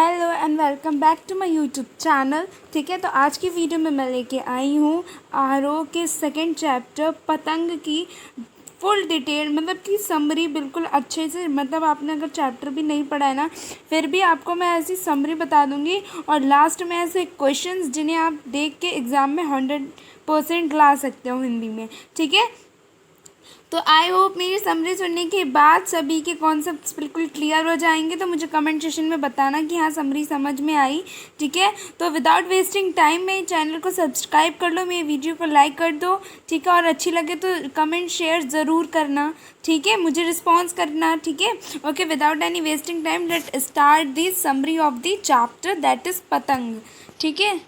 Hello and welcome back to my YouTube channel. ठीक है, तो आज की वीडियो में मैं लेके आई हूँ आरोह के सेकंड चैप्टर पतंग की फुल डिटेल, मतलब कि समरी बिल्कुल अच्छे से। मतलब आपने अगर चैप्टर भी नहीं पढ़ा है ना, फिर भी आपको मैं ऐसी समरी बता दूँगी और लास्ट में ऐसे क्वेश्चंस जिन्हें आप देख के एग्ज़ाम में 100% ला सकते हो हिंदी में। ठीक है, तो आई होप मेरी समरी सुनने के बाद सभी के कॉन्सेप्ट्स बिल्कुल क्लियर हो जाएंगे। तो मुझे कमेंट सेक्शन में बताना कि हाँ समरी समझ में आई। ठीक है, तो विदाउट वेस्टिंग टाइम मेरे चैनल को सब्सक्राइब कर लो, मेरी वीडियो को लाइक कर दो। ठीक है, और अच्छी लगे तो कमेंट शेयर ज़रूर करना। ठीक है, मुझे रिस्पॉन्स करना। ठीक है, okay, without any wasting time let start the summary of the chapter that is पतंग। ठीक है,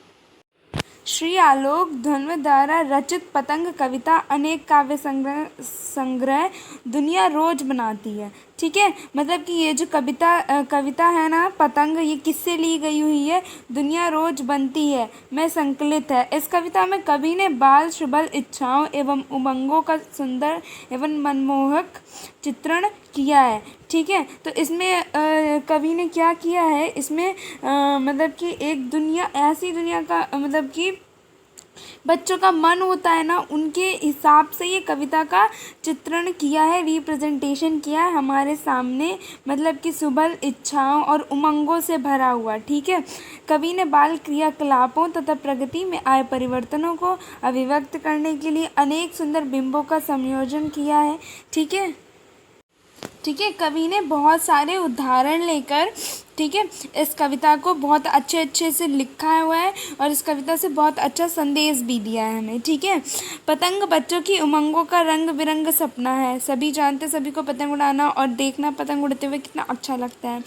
श्री आलोक धन्व द्वारा रचित पतंग कविता अनेक काव्य संग्रह दुनिया रोज बनाती है। ठीक है, मतलब कि ये जो कविता है ना पतंग, ये किससे ली गई हुई है? दुनिया रोज बनती है में संकलित है। इस कविता में कवि ने बाल शुभल इच्छाओं एवं उमंगों का सुंदर एवं मनमोहक चित्रण किया है। ठीक है, तो इसमें कवि ने क्या किया है, इसमें मतलब कि एक दुनिया, ऐसी दुनिया का, मतलब कि बच्चों का मन होता है ना, उनके हिसाब से ये कविता का चित्रण किया है, रिप्रेजेंटेशन किया है हमारे सामने। मतलब कि सुबल इच्छाओं और उमंगों से भरा हुआ। ठीक है, कवि ने बाल क्रियाकलापों तथा प्रगति में आए परिवर्तनों को अभिव्यक्त करने के लिए अनेक सुंदर बिंबों का संयोजन किया है। ठीक है, कवि ने बहुत सारे उदाहरण लेकर, ठीक है, इस कविता को बहुत अच्छे से लिखा हुआ है और इस कविता से बहुत अच्छा संदेश भी दिया है हमें। ठीक है, पतंग बच्चों की उमंगों का रंग बिरंग सपना है। सभी जानते, सभी को पतंग उड़ाना और देखना पतंग उड़ते हुए कितना अच्छा लगता है,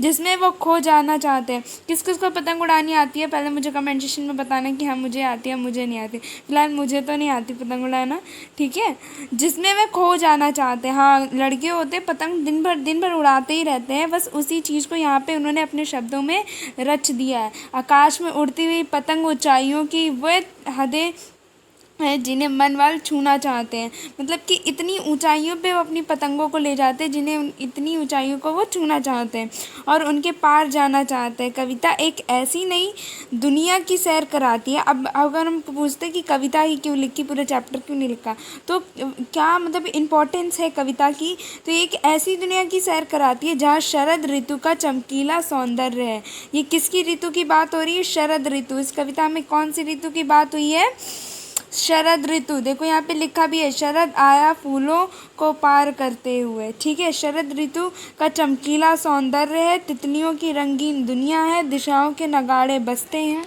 जिसमें वो खो जाना चाहते हैं। किस किस को पतंग उड़ानी आती है, पहले मुझे कमेंट सेक्शन में बताना कि हाँ मुझे आती है, मुझे नहीं आती। फिलहाल मुझे तो नहीं आती पतंग उड़ाना। ठीक है, जिसमें वे खो जाना चाहते हैं। हाँ, लड़के होते पतंग दिन भर उड़ाते ही रहते हैं, बस उसी चीज़ को यहाँ पे उन्होंने अपने शब्दों में रच दिया है। आकाश में उड़ती हुई पतंग ऊंचाइयों की वह हदें हैं जिन्हें मन वाल छूना चाहते हैं। मतलब कि इतनी ऊंचाइयों पे वो अपनी पतंगों को ले जाते हैं जिन्हें इतनी ऊंचाइयों को वो छूना चाहते हैं और उनके पार जाना चाहते हैं। कविता एक ऐसी नई दुनिया की सैर कराती है। अब अगर हम पूछते हैं कि कविता ही क्यों लिखी, पूरा चैप्टर क्यों नहीं लिखा, तो क्या मतलब इम्पोर्टेंस है कविता की, तो एक ऐसी दुनिया की सैर कराती है जहाँ शरद ऋतु का चमकीला सौंदर्य है। ये किसकी ऋतु की बात हो रही है? शरद ऋतु। इस कविता में कौन सी ऋतु की बात हुई है? शरद ऋतु। देखो यहाँ पे लिखा भी है, शरद आया फूलों को पार करते हुए। ठीक है, शरद ऋतु का चमकीला सौंदर्य है, तितलियों की रंगीन दुनिया है, दिशाओं के नगाड़े बजते हैं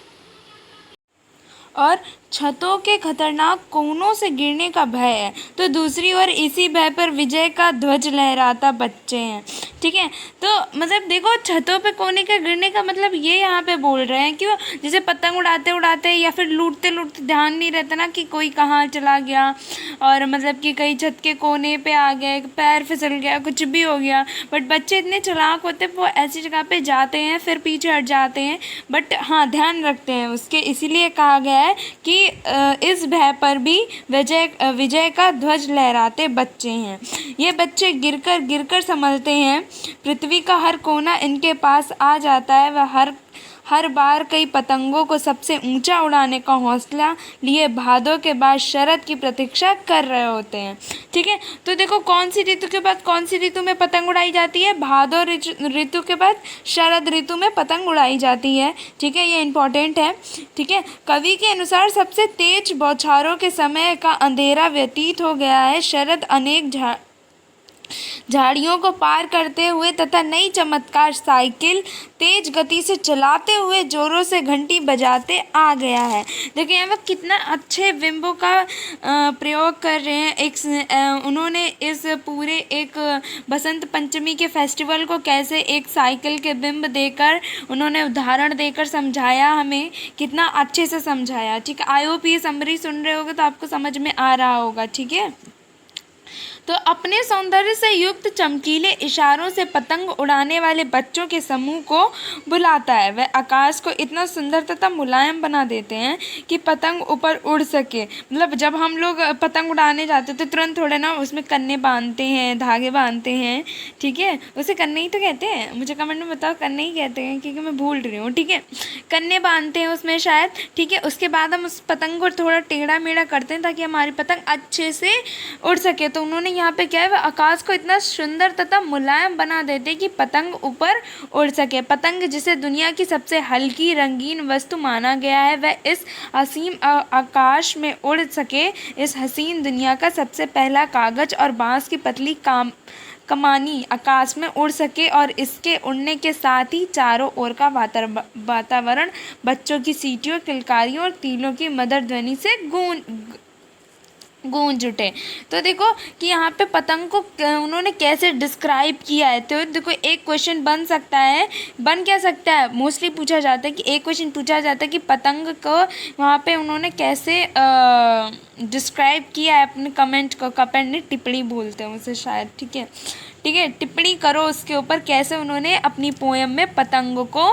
और छतों के खतरनाक कोनों से गिरने का भय है। तो दूसरी ओर इसी भय पर विजय का ध्वज लहराता बच्चे हैं। ठीक है, तो मतलब देखो छतों पे कोने का गिरने का मतलब ये यहाँ पे बोल रहे हैं कि वो जैसे पतंग उड़ाते उड़ाते या फिर लूटते लूटते ध्यान नहीं रहता ना कि कोई कहाँ चला गया, और मतलब कि कहीं छत के कोने पे आ गए, पैर फिसल गया, कुछ भी हो गया। बट बच्चे इतने चालाक होते हैं, वो ऐसी जगह पे जाते हैं फिर पीछे हट जाते हैं, बट हाँ ध्यान रखते हैं उसके। इसीलिए कहा गया है कि इस भय पर भी विजय का ध्वज लहराते बच्चे हैं। ये बच्चे गिरकर संभलते हैं। पृथ्वी का हर कोना इनके पास आ जाता है। वह हर बार कई पतंगों को सबसे ऊंचा उड़ाने का हौसला लिए भादों के बाद शरद की प्रतीक्षा कर रहे होते हैं। ठीक है, तो देखो कौन सी ऋतु के बाद कौन सी ऋतु में पतंग उड़ाई जाती है? भादो ऋतु के बाद शरद ऋतु में पतंग उड़ाई जाती है। ठीक है, ये इम्पोर्टेंट है। ठीक है, कवि के अनुसार सबसे तेज बौछारों के समय का अंधेरा व्यतीत हो गया है। शरद अनेक झाड़ियों को पार करते हुए तथा नई चमत्कार साइकिल तेज गति से चलाते हुए जोरों से घंटी बजाते आ गया है। देखिए यहाँ पर कितना अच्छे बिंबों का प्रयोग कर रहे हैं। उन्होंने इस पूरे एक बसंत पंचमी के फेस्टिवल को कैसे एक साइकिल के बिंब देकर उन्होंने उदाहरण देकर समझाया, हमें कितना अच्छे से समझाया। ठीक है, आई होप ये समरी सुन रहे होगे तो आपको समझ में आ रहा होगा। ठीक है, तो अपने सौंदर्य से युक्त चमकीले इशारों से पतंग उड़ाने वाले बच्चों के समूह को बुलाता है। वह आकाश को इतना सुंदर तथा मुलायम बना देते हैं कि पतंग ऊपर उड़ सके। मतलब जब हम लोग पतंग उड़ाने जाते हैं तो तुरंत थोड़े ना उसमें कन्ने बांधते हैं, धागे बांधते हैं, ठीक है, उसे कन्ने ही तो कहते हैं। मुझे कमेंट में बताओ, कन्ने ही कहते हैं क्योंकि मैं भूल रही हूँ, ठीक है, कन्ने बांधते हैं उसमें शायद, ठीक है। उसके बाद हम उस पतंग को थोड़ा टेढ़ा मेढ़ा करते हैं ताकि हमारी पतंग अच्छे से उड़ सके। तो उन्होंने यहाँ पे क्या है, वह आकाश को इतना सुंदर तथा मुलायम बना देते कि पतंग ऊपर उड़ सके। पतंग जिसे दुनिया की सबसे हल्की रंगीन वस्तु माना गया है, वह इस असीम आकाश में उड़ सके। इस हसीन दुनिया का सबसे पहला कागज और बांस की पतली कमानी आकाश में उड़ सके और इसके उड़ने के साथ ही चारों ओर का वातावरण बच्चों की सीटियों, किलकारियों और तीलों की मधुर ध्वनि से गूंज उठे। तो देखो कि यहाँ पे पतंग को उन्होंने कैसे डिस्क्राइब किया है। तो देखो एक क्वेश्चन बन सकता है, बन क्या सकता है, मोस्टली पूछा जाता है कि एक क्वेश्चन पूछा जाता है कि पतंग को वहाँ पे उन्होंने कैसे डिस्क्राइब किया है अपने कमेंट को। कमेंट नहीं, टिप्पणी बोलते हैं उसे शायद, ठीक है, ठीक है, टिप्पणी करो उसके ऊपर कैसे उन्होंने अपनी पोएम में पतंग को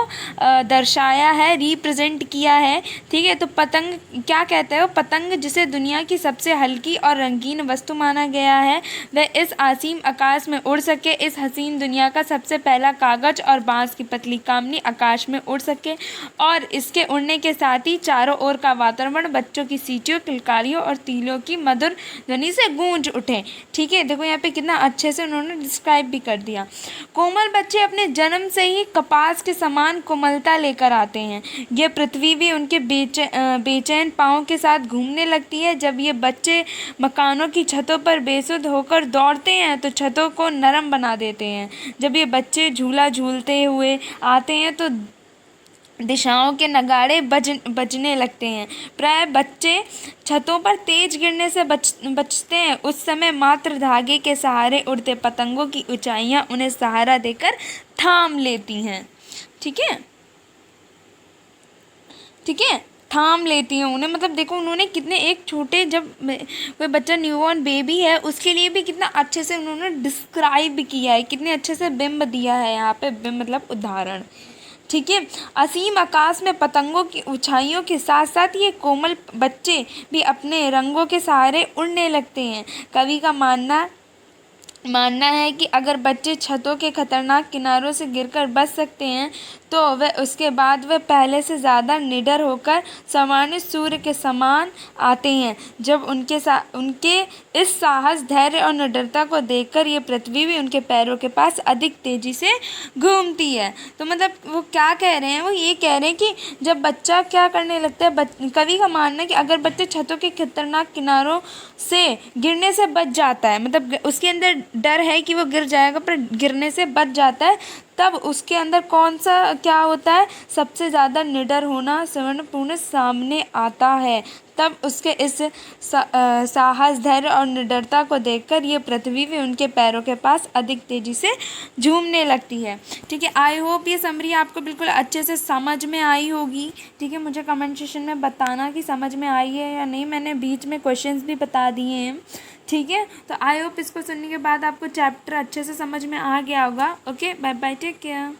दर्शाया है, रिप्रेजेंट किया है, ठीक है। तो पतंग क्या कहते हो, पतंग जिसे दुनिया की सबसे हल्की और रंगीन वस्तु माना गया है, वह इस असीम आकाश में उड़ सके। इस हसीन दुनिया का सबसे पहला कागज और बांस की पतली कामनी आकाश में उड़ सके और इसके उड़ने के साथ ही चारों ओर का वातावरण बच्चों की सीटियों, किलकारियों और तीलों की मधुर ध्वनि से गूंज उठे, ठीक है। देखो यहाँ पे कितना अच्छे से उन्होंने डिस्क्राइब भी कर दिया। कोमल बच्चे अपने जन्म से ही कपास के समान कोमलता लेकर आते हैं। ये पृथ्वी भी उनके बेचैन पाँव के साथ घूमने लगती है। जब ये बच्चे मकानों की छतों पर बेसुध होकर दौड़ते हैं तो छतों को नरम बना देते हैं। जब ये बच्चे झूला झूलते हुए आते हैं तो दिशाओं के नगाड़े बजने लगते हैं। प्राय बच्चे छतों पर तेज गिरने से बचते हैं। उस समय मात्र धागे के सहारे उड़ते पतंगों की ऊंचाइयां उन्हें सहारा देकर थाम लेती हैं, ठीक है, ठीक है, थाम लेती हैं उन्हें। मतलब देखो उन्होंने कितने एक छोटे, जब कोई बच्चा न्यूबॉर्न बेबी है उसके लिए भी कितना अच्छे से उन्होंने डिस्क्राइब किया है, कितने अच्छे से बिंब दिया है यहाँ पे, बिंब मतलब उदाहरण, ठीक है। असीम आकाश में पतंगों की ऊंचाइयों के साथ साथ ये कोमल बच्चे भी अपने रंगों के सहारे उड़ने लगते हैं। कवि का मानना है कि अगर बच्चे छतों के खतरनाक किनारों से गिरकर बच सकते हैं तो वह उसके बाद वह पहले से ज़्यादा निडर होकर सामान्य सूर्य के समान आते हैं। जब उनके इस साहस, धैर्य और निडरता को देखकर ये पृथ्वी भी उनके पैरों के पास अधिक तेज़ी से घूमती है। तो मतलब वो क्या कह रहे हैं, वो ये कह रहे हैं कि जब बच्चा क्या करने लगता है, कवि का मानना है कि अगर बच्चे छतों के खतरनाक किनारों से गिरने से बच जाता है, मतलब उसके अंदर डर है कि वो गिर जाएगा पर गिरने से बच जाता है, तब उसके अंदर कौन सा क्या होता है, सबसे ज़्यादा निडर होना स्वर्ण सामने आता है। तब उसके इस साहस, धैर्य और निडरता को देखकर ये पृथ्वी भी उनके पैरों के पास अधिक तेज़ी से झूमने लगती है, ठीक है। आई होप ये समरी आपको बिल्कुल अच्छे से समझ में आई होगी, ठीक है। मुझे कमेंट सेक्शन में बताना कि समझ में आई है या नहीं। मैंने बीच में क्वेश्चंस भी बता दिए हैं, ठीक है। तो आई होप इसको सुनने के बाद आपको चैप्टर अच्छे से समझ में आ गया होगा। Okay, bye bye, take care.